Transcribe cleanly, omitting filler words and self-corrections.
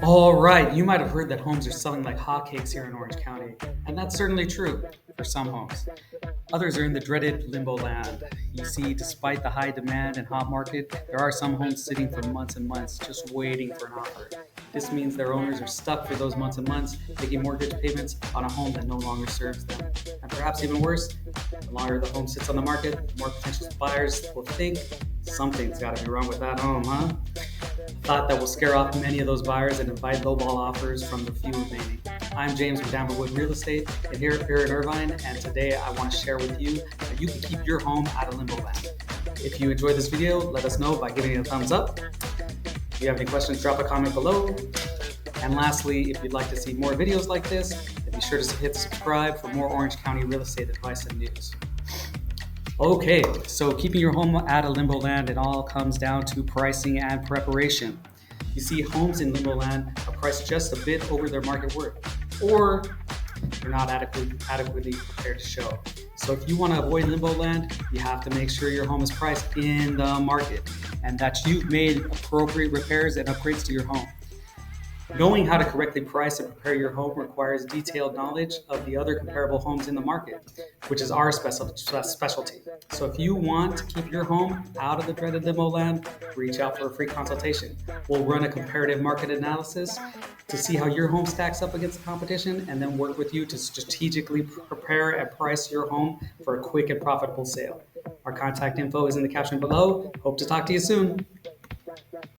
All right, you might have heard that homes are selling like hotcakes here in Orange County, and that's certainly true for some homes. Others are in the dreaded limbo land. You see, despite the high demand and hot market, there are some homes sitting for months and months just waiting for an offer. This means their owners are stuck for those months and months, making mortgage payments on a home that no longer serves them. And perhaps even worse, the longer the home sits on the market, the more potential buyers will think something's got to be wrong with that home, huh? Thought that will scare off many of those buyers and invite lowball offers from the few remaining. I'm James with Amberwood Real Estate, and here in Irvine, and today I want to share with you how you can keep your home out of limbo land. If you enjoyed this video, let us know by giving it a thumbs up. If you have any questions, drop a comment below. And lastly, if you'd like to see more videos like this, then be sure to hit subscribe for more Orange County real estate advice and news. Okay, so keeping your home out of limbo land, it all comes down to pricing and preparation. You see, homes in limbo land are priced just a bit over their market worth, or they're not adequately prepared to show. So if you want to avoid limbo land, you have to make sure your home is priced in the market and that you've made appropriate repairs and upgrades to your home. Knowing how to correctly price and prepare your home requires detailed knowledge of the other comparable homes in the market, which is our specialty. So if you want to keep your home out of the dreaded limbo land, reach out for a free consultation. We'll run a comparative market analysis to see how your home stacks up against the competition and then work with you to strategically prepare and price your home for a quick and profitable sale. Our contact info is in the caption below. Hope to talk to you soon.